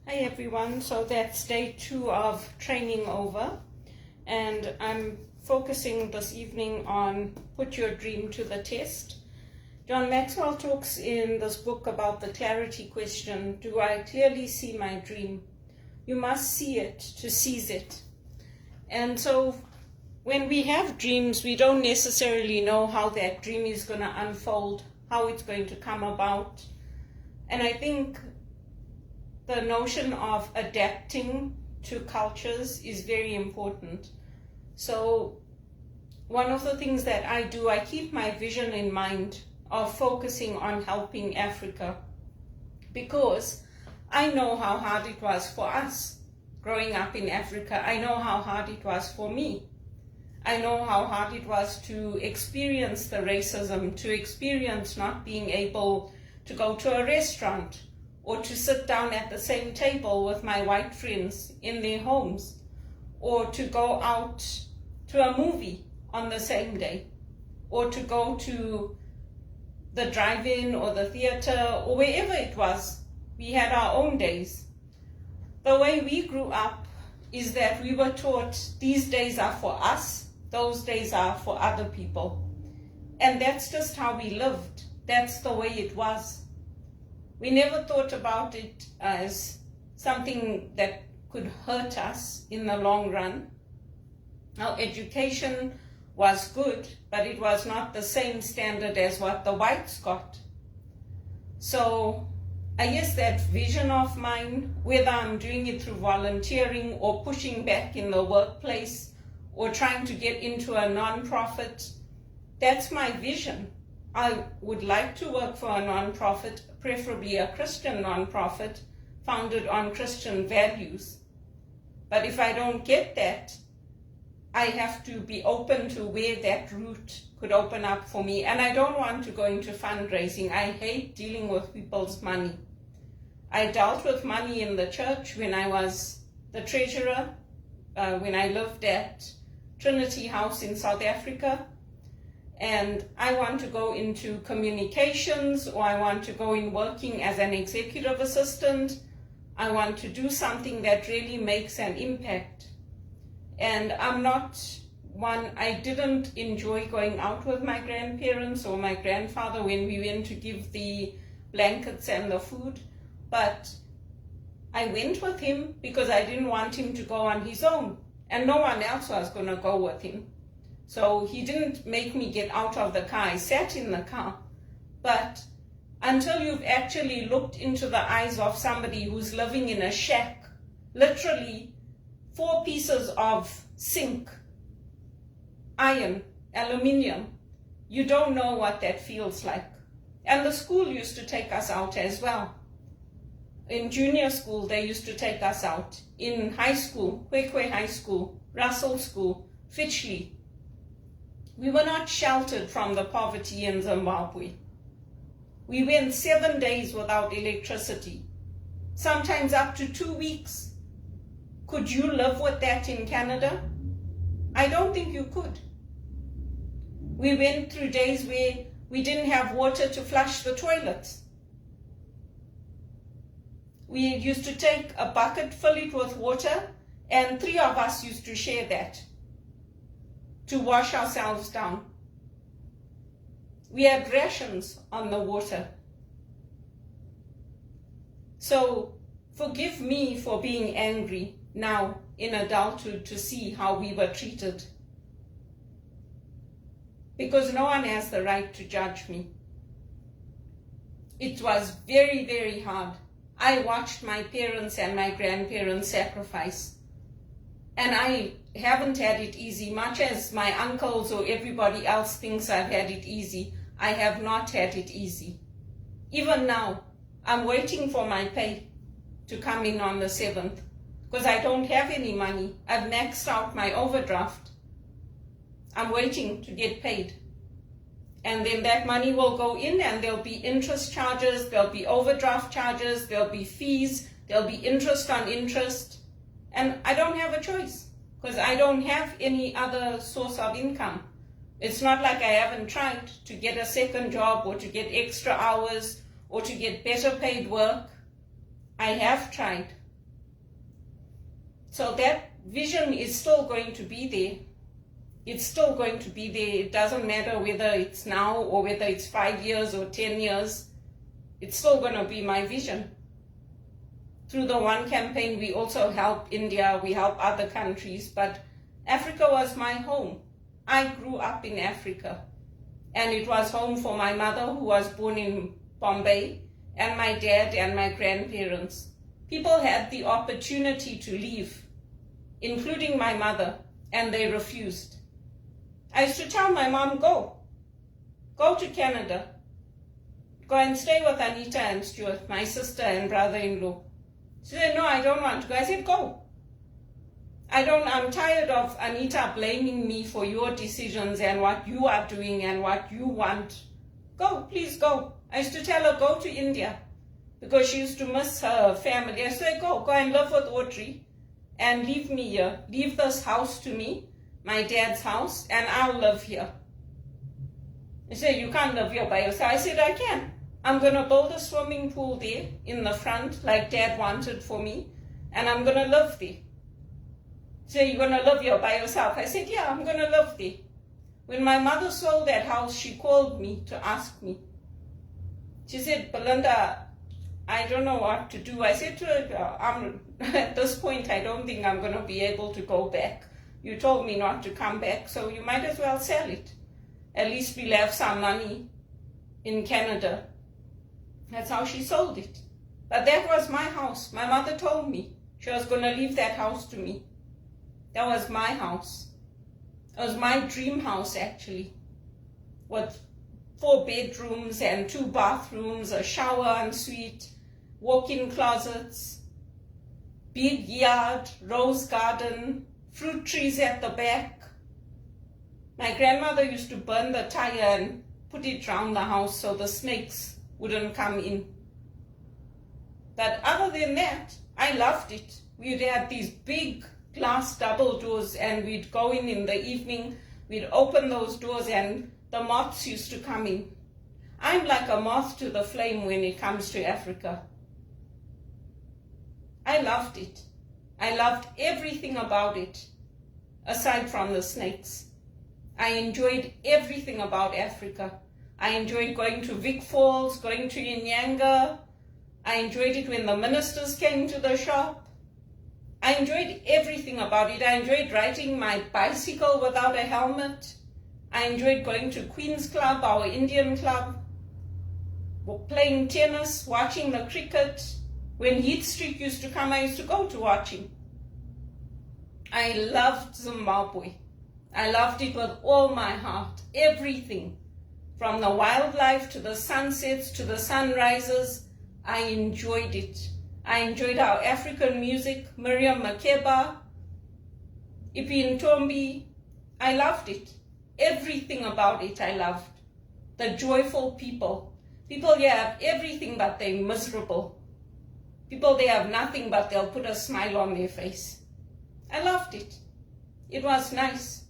Hi everyone, so that's day 2 of training over, and I'm focusing this evening on put your dream to the test. John Maxwell talks in this book about the clarity question, do I clearly see my dream? You must see it to seize it. And so when we have dreams, we don't necessarily know how that dream is going to unfold, how it's going to come about. And I think the notion of adapting to cultures is very important. So one of the things that I do, I keep my vision in mind of focusing on helping Africa, because I know how hard it was for us growing up in Africa. I know how hard it was for me. I know how hard it was to experience the racism, to experience not being able to go to a restaurant or to sit down at the same table with my white friends in their homes, or to go out to a movie on the same day, or to go to the drive-in or the theater or wherever it was. We had our own days. The way we grew up is that we were taught these days are for us, those days are for other people. And that's just how we lived. That's the way it was. We never thought about it as something that could hurt us in the long run. Our education was good, but it was not the same standard as what the whites got. So I guess that vision of mine, whether I'm doing it through volunteering or pushing back in the workplace or trying to get into a non-profit, that's my vision. I would like to work for a non-profit, preferably a Christian non-profit, founded on Christian values. But if I don't get that, I have to be open to where that route could open up for me. And I don't want to go into fundraising. I hate dealing with people's money. I dealt with money in the church when I was the treasurer, when I lived at Trinity House in South Africa. And I want to go into communications, or I want to go in working as an executive assistant. I want to do something that really makes an impact. And I'm not one, I didn't enjoy going out with my grandparents or my grandfather when we went to give the blankets and the food, but I went with him because I didn't want him to go on his own, and no one else was going to go with him. So he didn't make me get out of the car. I sat in the car. But until you've actually looked into the eyes of somebody who's living in a shack, literally 4 pieces of zinc, iron, aluminium, you don't know what that feels like. And the school used to take us out as well. In junior school, they used to take us out. In high school, Kwekwe High School, Russell School, Finchley, we were not sheltered from the poverty in Zimbabwe. We went 7 days without electricity, sometimes up to 2 weeks. Could you live with that in Canada? I don't think you could. We went through days where we didn't have water to flush the toilets. We used to take a bucket, fill it with water, and 3 of us used to share that to wash ourselves down. We had rations on the water. So forgive me for being angry now in adulthood to see how we were treated, because no one has the right to judge me. It was very, very hard. I watched my parents and my grandparents sacrifice, and I haven't had it easy. Much as my uncles or everybody else thinks I've had it easy, I have not had it easy. Even now, I'm waiting for my pay to come in on the 7th, because I don't have any money. I've maxed out my overdraft. I'm waiting to get paid. And then that money will go in, and there'll be interest charges, there'll be overdraft charges, there'll be fees, there'll be interest on interest. And I don't have a choice, because I don't have any other source of income. It's not like I haven't tried to get a second job or to get extra hours or to get better paid work. I have tried, So that vision is still going to be there. It's still going to be there. It doesn't matter whether it's now or whether it's 5 years or 10 years. It's still going to be my vision. Through the One campaign, we also help India, we help other countries, but Africa was my home. I grew up in Africa, and it was home for my mother, who was born in Bombay, and my dad and my grandparents. People had the opportunity to leave, including my mother, and they refused. I used to tell my mom, go to Canada, go and stay with Anita and Stuart, my sister and brother-in-law. She said, no, I don't want to go. I said, go. I'm tired of Anita blaming me for your decisions and what you are doing and what you want. Go, please go. I used to tell her, go to India, because she used to miss her family. I said, go and live with Audrey and leave me here. Leave this house to me, my dad's house, and I'll live here. She said, you can't live here by yourself. I said, I can. I'm going to build a swimming pool there in the front, like Dad wanted for me, and I'm going to live there. So you're going to live here by yourself? I said, yeah, I'm going to live there. When my mother sold that house, she called me to ask me. She said, Belinda, I don't know what to do. I said to her, at this point, I don't think I'm going to be able to go back. You told me not to come back, so you might as well sell it. At least we'll have some money in Canada. That's how she sold it. But that was my house. My mother told me she was going to leave that house to me. That was my house. It was my dream house, actually, with 4 bedrooms and 2 bathrooms, a shower ensuite, walk-in closets, big yard, rose garden, fruit trees at the back. My grandmother used to burn the tire and put it around the house so the snakes wouldn't come in. But other than that, I loved it. We'd have these big glass double doors, and we'd go in the evening, we'd open those doors, and the moths used to come in. I'm like a moth to the flame when it comes to Africa. I loved it. I loved everything about it, aside from the snakes. I enjoyed everything about Africa. I enjoyed going to Vic Falls, going to Inyanga. I enjoyed it when the ministers came to the shop. I enjoyed everything about it. I enjoyed riding my bicycle without a helmet. I enjoyed going to Queen's Club, our Indian club, playing tennis, watching the cricket. When Heath Street used to come, I used to go to watching. I loved Zimbabwe. I loved it with all my heart, everything. From the wildlife to the sunsets to the sunrises, I enjoyed it. I enjoyed our African music, Miriam Makeba, Ipi Ntombi. I loved it. Everything about it I loved. The joyful people. People here have everything but they're miserable. People, they have nothing but they'll put a smile on their face. I loved it. It was nice.